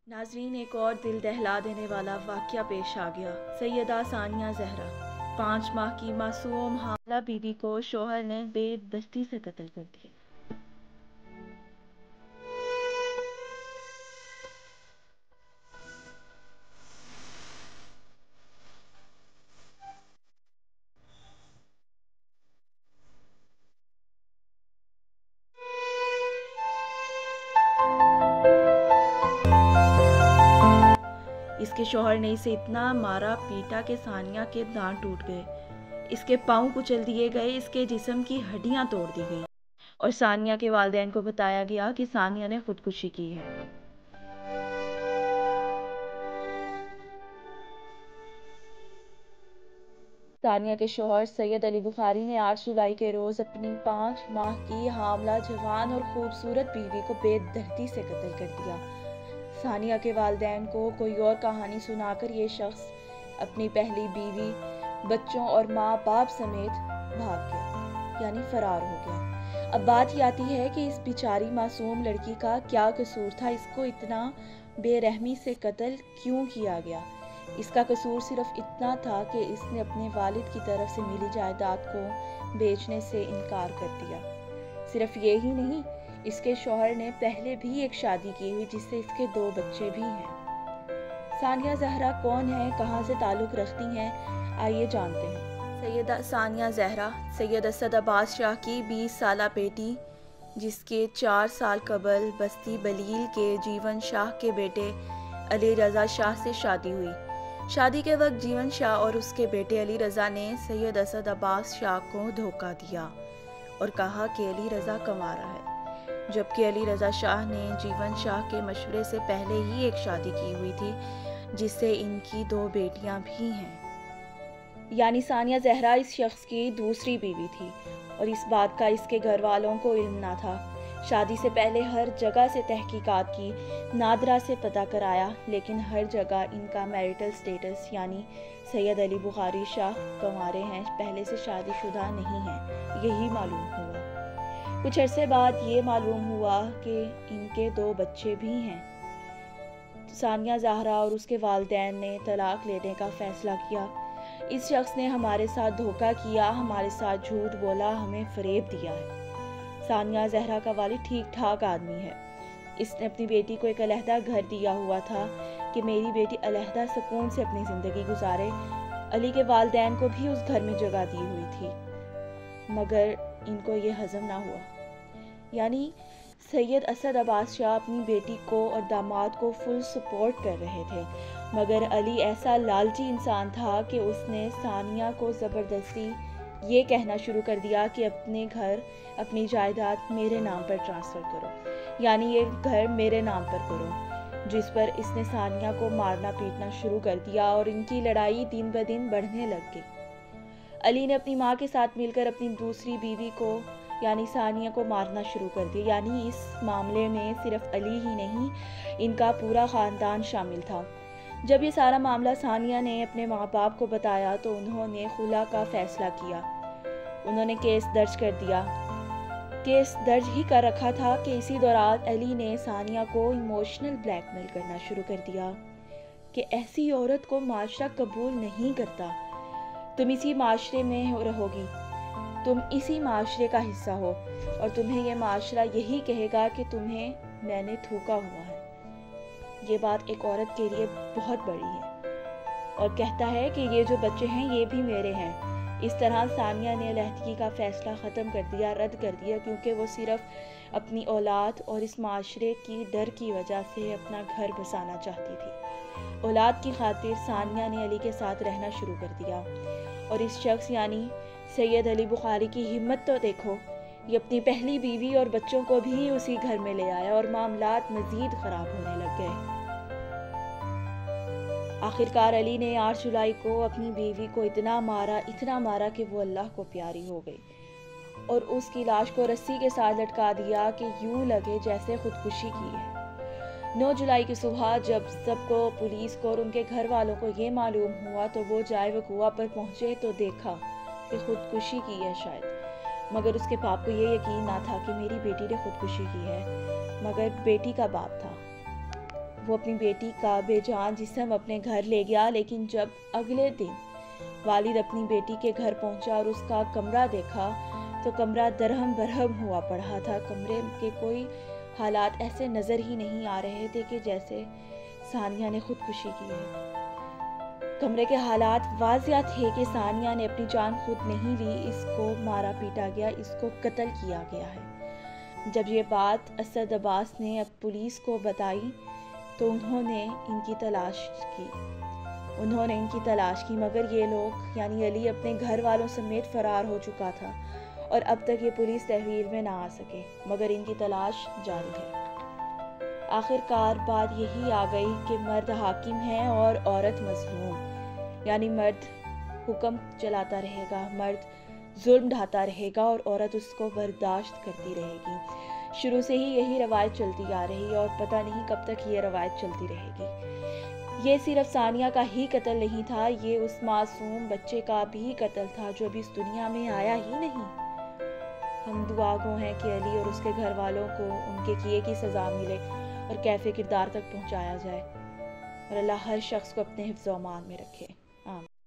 ناظرین، ایک اور دل دہلا دینے والا واقعہ پیش آ گیا۔ سیدہ ثانیہ زہرا 5 ماہ کی معصوم حاملہ بیوی کو شوہر نے بے دستی سے قتل کر دیا۔ اس کے شوہر نے اسے اتنا مارا پیٹا کہ ثانیہ کے دانت ٹوٹ گئے، اس کے پاؤں کچل دیے گئے، اس کے جسم کی ہڈیاں توڑ دی گئیں اور ثانیہ کے والدین کو بتایا گیا کہ ثانیہ نے خودکشی کی ہے۔ ثانیہ کے شوہر سید علی بخاری نے 8 جولائی کے روز اپنی 5 ماہ کی حاملہ جوان اور خوبصورت بیوی کو بے دردی سے قتل کر دیا۔ ثانیہ کے والدین کو کوئی اور کہانی سنا کر یہ شخص اپنی پہلی بیوی، بچوں اور ماں باپ سمیت بھاگ گیا، یعنی فرار ہو گیا۔ اب بات یہ آتی ہے کہ اس بیچاری معصوم لڑکی کا کیا قصور تھا، اس کو اتنا بے رحمی سے قتل کیوں کیا گیا؟ اس کا قصور صرف اتنا تھا کہ اس نے اپنے والد کی طرف سے ملی جائیداد کو بیچنے سے انکار کر دیا۔ صرف یہی نہیں، اس کے شوہر نے پہلے بھی ایک شادی کی ہوئی جس سے اس کے 2 بچے بھی ہیں۔ ثانیہ زہرا کون ہیں، کہاں سے تعلق رکھتی ہیں، آئیے جانتے ہیں۔ سیدہ ثانیہ زہرا سید اسد عباس شاہ کی 20 سالہ بیٹی، جس کے 4 سال قبل بستی بلیل کے جیون شاہ کے بیٹے علی رضا شاہ سے شادی ہوئی۔ شادی کے وقت جیون شاہ اور اس کے بیٹے علی رضا نے سید اسد عباس شاہ کو دھوکہ دیا اور کہا کہ علی رضا کنوارا ہے، جبکہ علی رضا شاہ نے جیون شاہ کے مشورے سے پہلے ہی ایک شادی کی ہوئی تھی جس سے ان کی 2 بیٹیاں بھی ہیں، یعنی ثانیہ زہرا اس شخص کی دوسری بیوی تھی اور اس بات کا اس کے گھر والوں کو علم نہ تھا۔ شادی سے پہلے ہر جگہ سے تحقیقات کی، نادرہ سے پتہ کرایا، لیکن ہر جگہ ان کا میریٹل سٹیٹس یعنی سید علی بخاری شاہ کنوارے ہیں، پہلے سے شادی شدہ نہیں ہیں، یہی معلوم ہوا۔ کچھ عرصے بعد یہ معلوم ہوا کہ ان کے 2 بچے بھی ہیں۔ ثانیہ زہرا اور اس کے والدین نے طلاق لینے کا فیصلہ کیا۔ اس شخص نے ہمارے ساتھ دھوکہ کیا، ہمارے ساتھ جھوٹ بولا، ہمیں فریب دیا ہے۔ ثانیہ زہرا کا والد ٹھیک ٹھاک آدمی ہے، اس نے اپنی بیٹی کو ایک علیحدہ گھر دیا ہوا تھا کہ میری بیٹی علیحدہ سکون سے اپنی زندگی گزارے۔ علی کے والدین کو بھی اس گھر میں جگہ دی ہوئی تھی، مگر ان کو یہ ہضم نہ ہوا، یعنی سید اسد عباس شاہ اپنی بیٹی کو اور داماد کو فل سپورٹ کر رہے تھے، مگر علی ایسا لالچی انسان تھا کہ اس نے ثانیہ کو زبردستی یہ کہنا شروع کر دیا کہ اپنے گھر، اپنی جائیداد میرے نام پر ٹرانسفر کرو، یعنی یہ گھر میرے نام پر کرو، جس پر اس نے ثانیہ کو مارنا پیٹنا شروع کر دیا اور ان کی لڑائی دن بدن بڑھنے لگ گئی۔ علی نے اپنی ماں کے ساتھ مل کر اپنی دوسری بیوی کو یعنی ثانیہ کو مارنا شروع کر دیا، یعنی اس معاملے میں صرف علی ہی نہیں، ان کا پورا خاندان شامل تھا۔ جب یہ سارا معاملہ ثانیہ نے اپنے ماں باپ کو بتایا تو انہوں نے خلا کا فیصلہ کیا، انہوں نے کیس درج کر دیا۔ کیس درج ہی کر رکھا تھا کہ اسی دوران علی نے ثانیہ کو ایموشنل بلیک میل کرنا شروع کر دیا کہ ایسی عورت کو معاشرہ قبول نہیں کرتا، تم اسی معاشرے میں رہو گی، تم اسی معاشرے کا حصہ ہو اور تمہیں یہ معاشرہ یہی کہے گا کہ تمہیں میں نے تھوکا ہوا ہے۔ یہ بات ایک عورت کے لیے بہت بڑی ہے، اور کہتا ہے کہ یہ جو بچے ہیں یہ بھی میرے ہیں۔ اس طرح ثانیہ نے علیحدگی کا فیصلہ ختم کر دیا، رد کر دیا، کیونکہ وہ صرف اپنی اولاد اور اس معاشرے کی ڈر کی وجہ سے اپنا گھر بسانا چاہتی تھی۔ اولاد کی خاطر ثانیہ نے علی کے ساتھ رہنا شروع کر دیا، اور اس شخص یعنی سید علی بخاری کی ہمت تو دیکھو، یہ اپنی پہلی بیوی اور بچوں کو بھی اسی گھر میں لے آیا اور معاملات مزید خراب ہونے لگ گئے۔ آخرکار علی نے 8 جولائی کو اپنی بیوی کو اتنا مارا کہ وہ اللہ کو پیاری ہو گئی اور اس کی لاش کو رسی کے ساتھ لٹکا دیا کہ یوں لگے جیسے خودکشی کی ہے۔ 9 جولائی کی صبح جب سب کو، پولیس کو اور ان کے گھر والوں کو یہ معلوم ہوا تو وہ جائے وقوع پر پہنچے تو دیکھا کہ خودکشی کی ہے شاید، مگر اس کے باپ کو یہ یقین نہ تھا کہ میری بیٹی نے خودکشی کی ہے، مگر بیٹی کا باپ تھا، وہ اپنی بیٹی کا بے جان جسم اپنے گھر لے گیا، لیکن جب اگلے دن والد اپنی بیٹی کے گھر پہنچا اور اس کا کمرہ دیکھا تو کمرہ درہم برہم ہوا پڑا تھا۔ کمرے کے کوئی حالات ایسے نظر ہی نہیں آ رہے تھے کہ جیسے ثانیہ نے خودکشی کی ہے۔ کمرے کے حالات واضح تھے کہ ثانیہ نے اپنی جان خود نہیں لی، اس کو مارا پیٹا گیا، اس کو قتل کیا گیا ہے۔ جب یہ بات اسد عباس نے اب پولیس کو بتائی تو انہوں نے ان کی تلاش کی مگر یہ لوگ یعنی علی اپنے گھر والوں سمیت فرار ہو چکا تھا اور اب تک یہ پولیس تحویل میں نہ آ سکے، مگر ان کی تلاش جاری ہے۔ آخر کار بات یہی آ گئی کہ مرد حاکم ہے اور عورت مظلوم، یعنی مرد حکم چلاتا رہے گا، مرد ظلم ڈھاتا رہے گا اور عورت اس کو برداشت کرتی رہے گی۔ شروع سے ہی یہی روایت چلتی آ رہی اور پتہ نہیں کب تک یہ روایت چلتی رہے گی۔ یہ صرف ثانیہ کا ہی قتل نہیں تھا، یہ اس معصوم بچے کا بھی قتل تھا جو ابھی اس دنیا میں آیا ہی نہیں۔ ہم دعا گو ہیں کہ علی اور اس کے گھر والوں کو ان کے کیے کی سزا ملے اور کیف کردار تک پہنچایا جائے، اور اللہ ہر شخص کو اپنے حفظ و امان میں رکھے۔ آمین۔